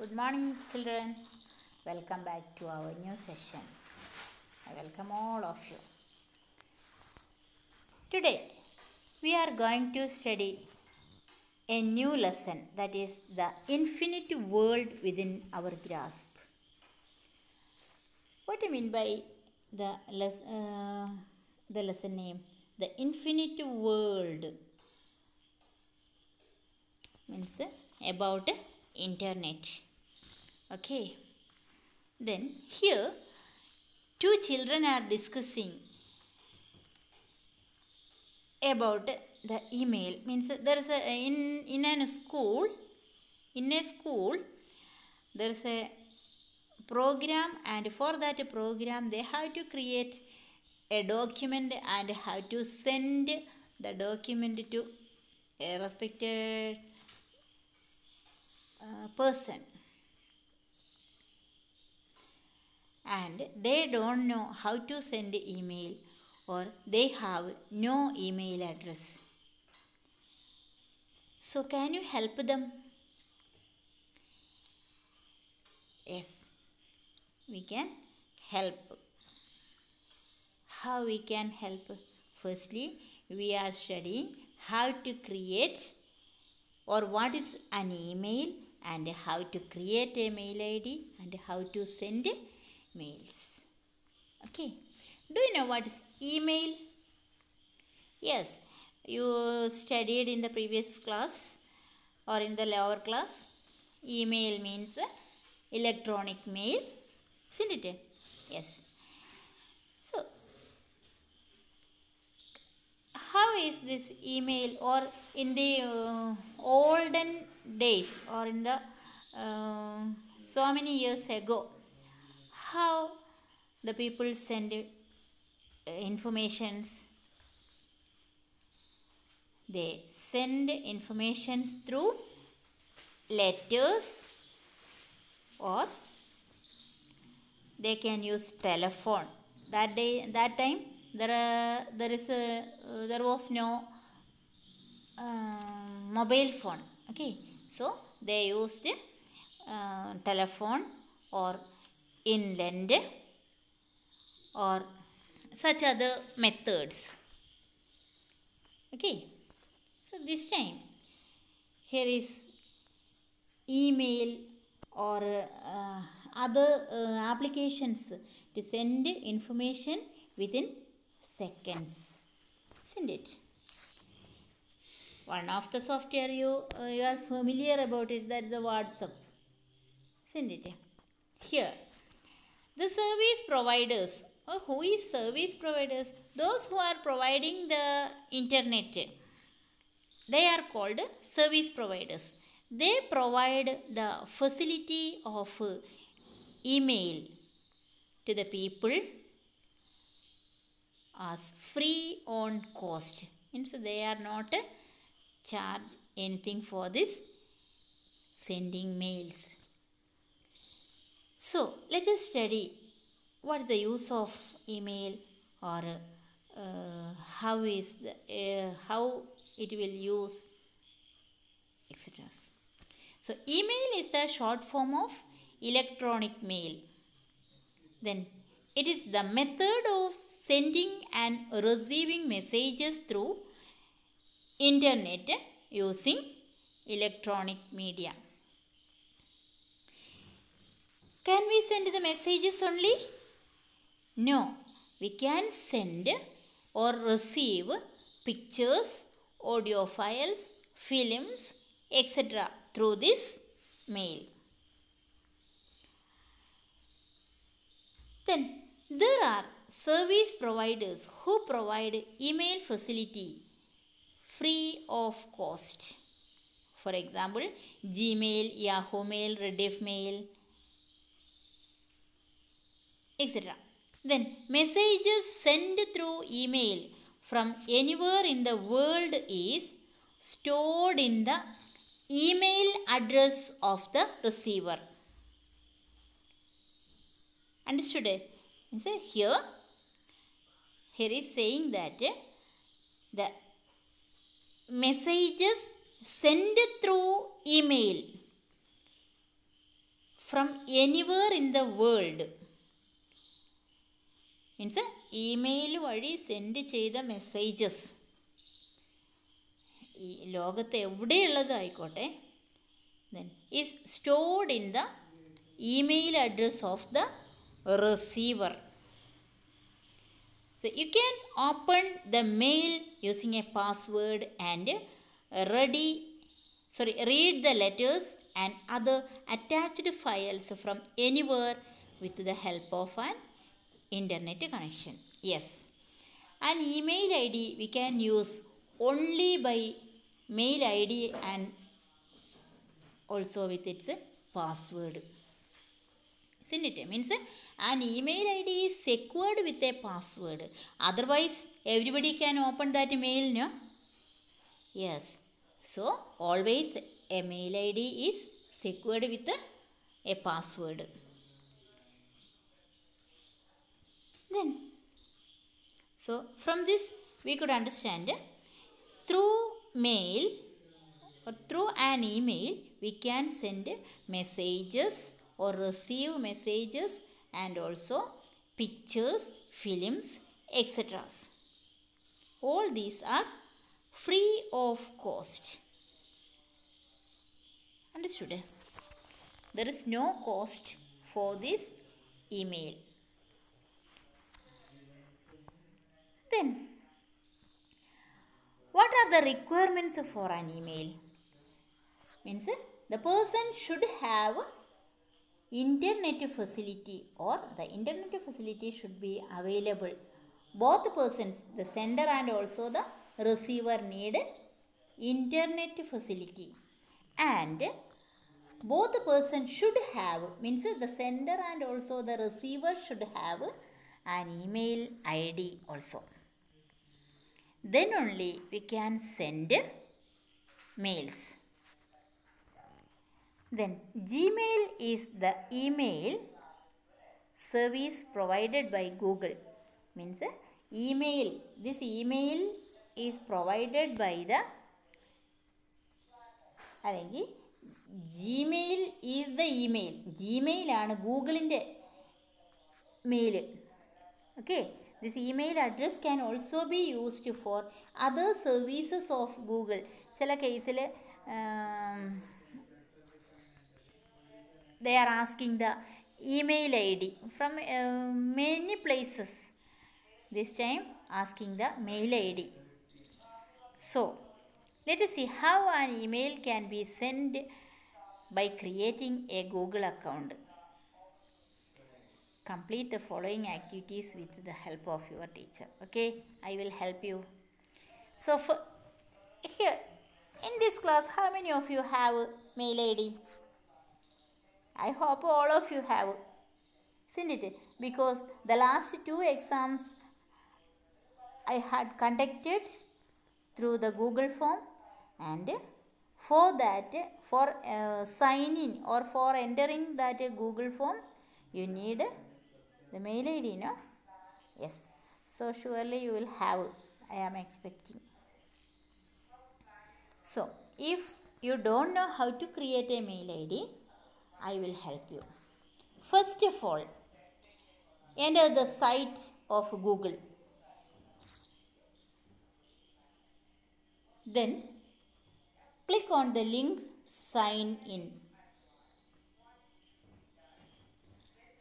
Good morning, children. Welcome back to our new session. I welcome all of you. Today, we are going to study a new lesson, that is the infinite world within our grasp. What I mean by the lesson name? The infinite world means about internet. Okay. Then here two children are discussing about the email. Means there is a in a school there is a program, and for that program they have to create a document and have to send the document to a respected person, and they don't know how to send email, or they have no email address. So can you help them? Yes, we can help. How we can help? Firstly, we are studying how to create or what is an email, and how to create a mail ID, and how to send mails. Okay, do you know what is email? Yes, you studied in the previous class or in the lower class. Email means electronic mail, isn't it? Yes. So how is this email, or in the olden days, or in the so many years ago, how the people send informations? They send informations through letters, or they can use telephone. That time there was no mobile phone. Okay, so they used telephone or inland or such other methods. Okay, so this time here is email or other applications to send information within seconds, isn't it? One of the software you are familiar about it, that is the WhatsApp, isn't it? Here the service providers. Who is service providers? Those who are providing the internet, they are called service providers. They provide the facility of email to the people as free on cost. Means they are not charge anything for this sending mails. So let us study what is the use of email, or how it will use, etc. So email is the short form of electronic mail. Then it is the method of sending and receiving messages through internet using electronic media. Can we send the messages only? No, we can send or receive pictures, audio files, films, etc. through this mail. Then there are service providers who provide email facility free of cost. For example, Gmail, Yahoo Mail, Rediff Mail, etc. Then messages sent through email from anywhere in the world is stored in the email address of the receiver. Understood? So here is saying that the messages sent through email from anywhere in the world. Means email വഴി send ചെയ്ത messages ഈ ലോകത്ത് എവിടെയുള്ളതായിക്കോട്ടെ then is stored in the email address of the receiver. So you can open the mail using a password and read the letters and other attached files from anywhere with the help of an internet connection. Yes, an email ID we can use only by mail ID and also with its password. Isn't it? Means an email ID is secured with a password. Otherwise, everybody can open that mail, no? Yes. So, always a mail ID is secured with a password. Then, so from this we could understand through mail or through an email we can send messages or receive messages and also pictures, films, etc. All these are free of cost. Understood? There is no cost for this email. Then, what are the requirements for an email? Means the person should have internet facility or the internet facility should be available. Both persons, the sender and also the receiver, need internet facility, and both persons should have, means the sender and also the receiver should have an email ID also. Then only we can send mails. Then Gmail is the email service provided by Google. Means email, this email is provided by the അല്ലെങ്കിൽ Gmail is the email. Gmail ആണ് ഗൂഗിളിൻ്റെ mail. Okay, this email address can also be used for other services of Google. ചില കേസിൽ they are asking the email ID from many places. This time asking the mail ID. So, let us see how an email can be sent by creating a Google account. Complete the following activities with the help of your teacher. Okay, I will help you. So, here in this class, how many of you have mail ID? I hope all of you have, isn't it? Because the last 2 exams I had conducted through the Google form, and for that, for signing or for entering that Google form, you need the mail ID, no? Yes. So surely you will have, I am expecting. So if you don't know how to create a mail ID, I will help you. First of all, enter the site of Google. Then click on the link sign in.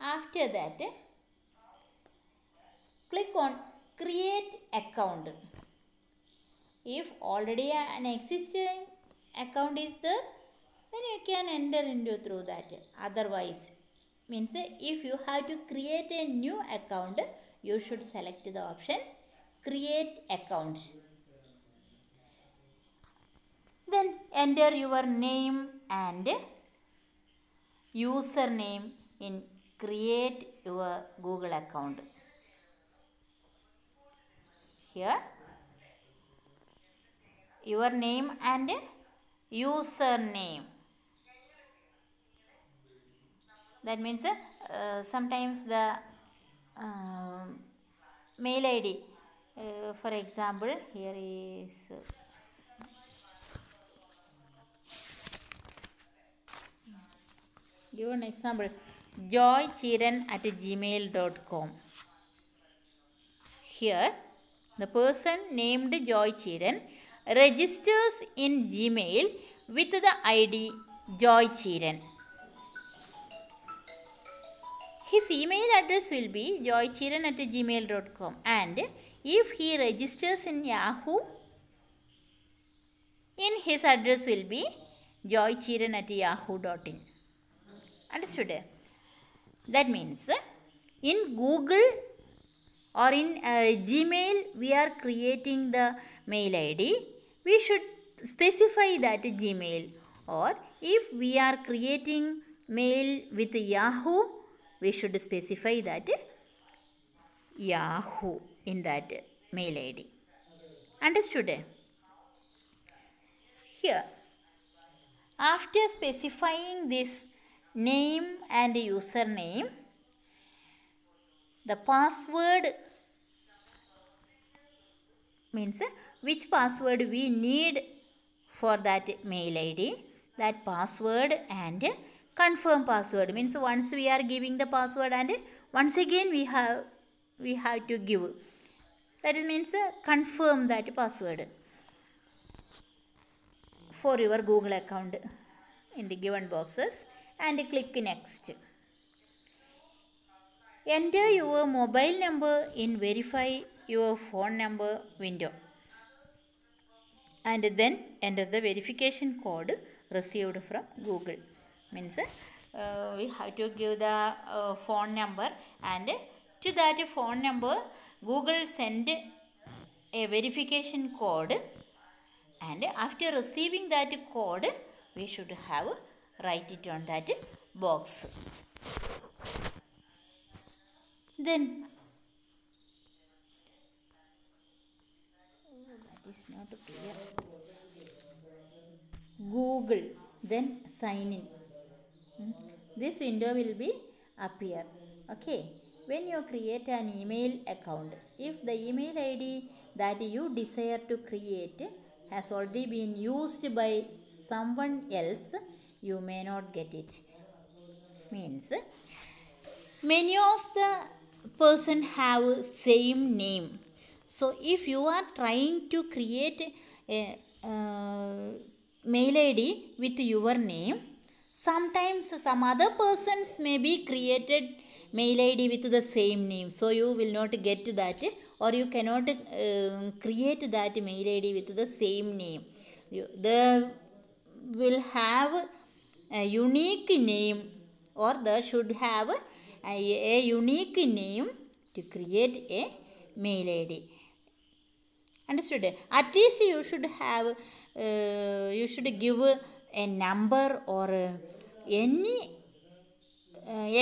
After that, click on create account. If already an existing account is there, then you can enter into through that. Otherwise, means if you have to create a new account, you should select the option create account. Then enter your name and username in create your Google account. Here your name and username. That means sometimes the mail ID, for example, here is Give an example. joychiran@gmail.com. Here, the person named Joy Chiran registers in Gmail with the ID Joy Chiran. His email address will be joychiran@gmail.com, and if he registers in Yahoo, in his address will be joychiran@yahoo.in. Understood? That means in Google or in Gmail we are creating the mail ID, we should specify that Gmail, or if we are creating mail with Yahoo, we should specify that Yahoo in that mail ID. Understood? Here, after specifying this name and username, the password means which password we need for that mail ID, that password, and confirm password means once we are giving the password and once again we have to give, that means confirm that password for your Google account in the given boxes and click next. Enter your mobile number in verify your phone number window, and then enter the verification code received from Google. Means we have to give the phone number, and to that phone number Google send a verification code, and after receiving that code we should have write it on that box. Then that is not clear. Google, then sign in. This window will be appear. Okay, when you create an email account, if the email ID that you desire to create has already been used by someone else, you may not get it. Means many of the person have same name. So if you are trying to create a mail ID with your name, sometimes some other persons may be created mail ID with the same name, so you will not get that, or you cannot create that mail ID with the same name. They will have a unique name, or they should have a unique name to create a mail ID. Understood? At least you should have you should give a number or any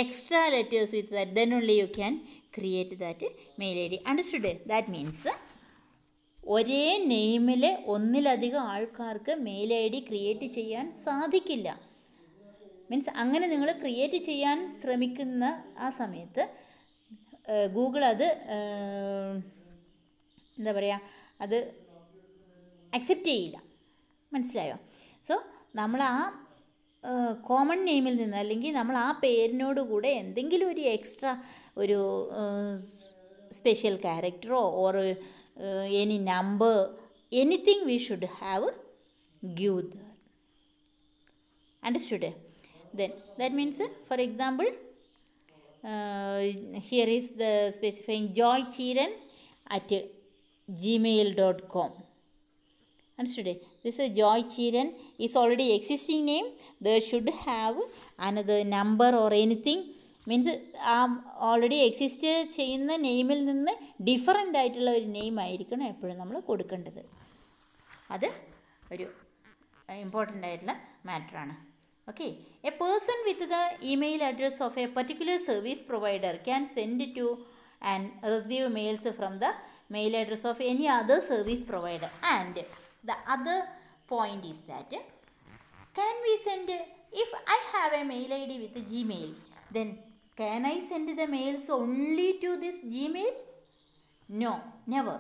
extra letters with that, then only you can create that mail ID. Understood? That means ഒരേ നെയിമിൽ ഒന്നിലധികം ആൾക്കാർക്ക് mail I D create ചെയ്യാൻ സാധിക്കില്ല. Means അങ്ങനെ നിങ്ങൾ create ചെയ്യാൻ ശ്രമിക്കുന്ന ആ സമയത്ത് ഗൂഗിൾ അത് എന്താ പറയുക, അത് അക്സെപ്റ്റ് ചെയ്യില്ല. മനസ്സിലായോ? സോ നമ്മൾ ആ കോമൺ നെയിമിൽ നിന്ന്, അല്ലെങ്കിൽ നമ്മൾ ആ പേരിനോട് കൂടെ എന്തെങ്കിലും ഒരു എക്സ്ട്രാ ഒരു സ്പെഷ്യൽ ക്യാരക്ടറോ or any number, anything we should have give the. Understood? Then that means, for example, here is the specifying joychiran@gmail.com. Understood? This is Joy Chiran is already existing name. They should have another number or anything. Means already exist ചെയ്യുന്ന നെയിമിൽ നിന്ന് different ആയിട്ടുള്ള ഒരു name ആയിരിക്കണം എപ്പോഴും നമ്മൾ കൊടുക്കേണ്ടത്. അത് ഒരു ഇമ്പോർട്ടൻ്റ് ആയിട്ടുള്ള മാറ്ററാണ്. Okay, a person with the email address of a particular service provider can send to and receive mails from the mail address of any other service provider. And the other point is that, can we send, if I have a mail ID with Gmail, then can I send the mails only to this Gmail? No, never.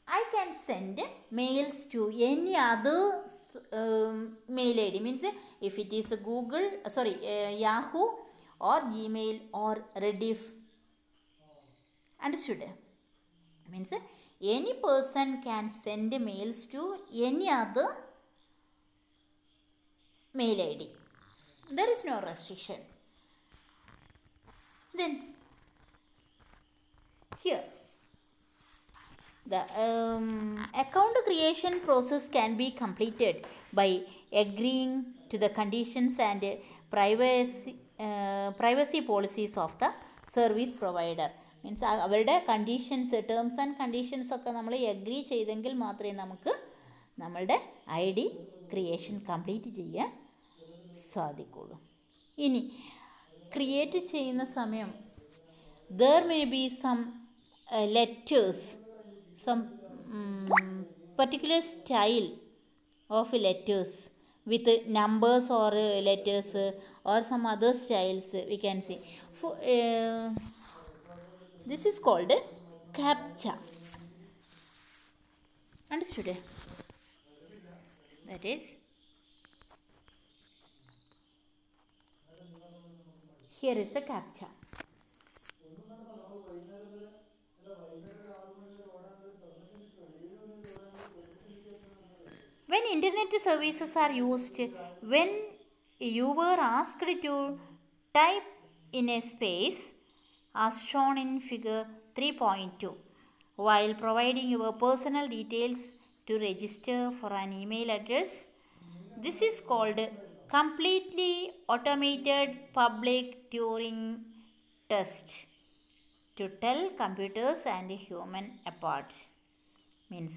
I can send mails to any other mail ID. Means if it is a Google, Yahoo or Gmail or Rediff. Understood? Means any person can send mails to any other mail ID. There is no restriction. Then here the account creation process can be completed by agreeing to the conditions and privacy policies of the service provider. Means അവരുടെ conditions, terms and conditions ഒക്കെ നമ്മൾ agree ചെയ്തെങ്കിൽ മാത്രമേ നമുക്ക് നമ്മളുടെ I D creation complete ചെയ്യാൻ സാധിക്കുള്ളൂ. ഇനി ക്രിയേറ്റ് ചെയ്യുന്ന സമയം there may be some letters, some particular style of letters with numbers or letters or some other styles we can see. This is called captcha. Understood? That is, here is the captcha. When internet services are used, when you were asked to type in a space as shown in figure 3.2 while providing your personal details to register for an email address, this is called completely automated public Turing test to tell computers and human apart. Means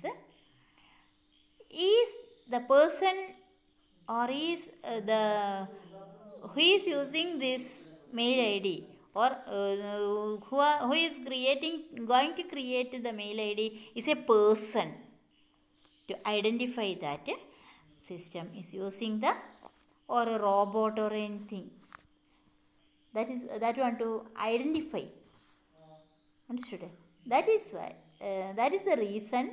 is the person or is the who is using this mail ID or who is going to create the mail ID is a person. To identify that system is using the or a robot or anything, that want to identify. Understood? That is why that is the reason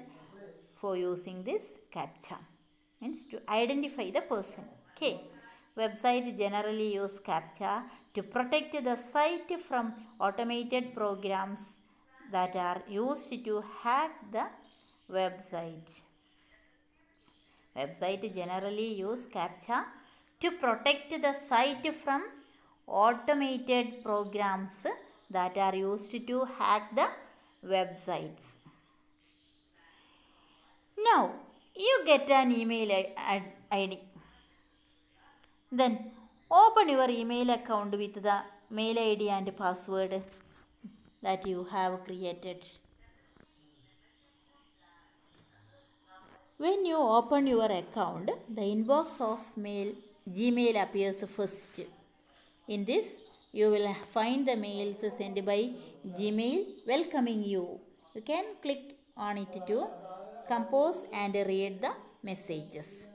for using this captcha, means to identify the person. Okay, website generally use captcha to protect the site from automated programs that are used to hack the website. Website generally use captcha to protect the site from automated programs that are used to hack the websites. Now you get an email ID. Then open your email account with the mail ID and password that you have created. When you open your account, the inbox of Gmail appears first. In this, you will find the mails sent by Gmail welcoming you. You can click on it to compose and read the messages.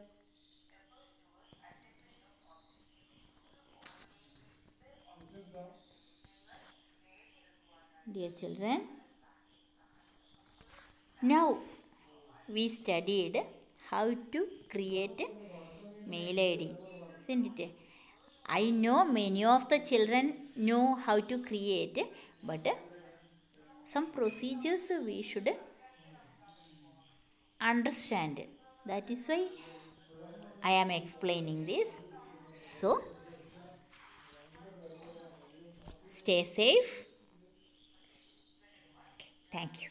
Dear children, now we studied how to create mail ID, isn't it? I know many of the children know how to create, but some procedures we should understand. That is why I am explaining this. So stay safe. Thank you.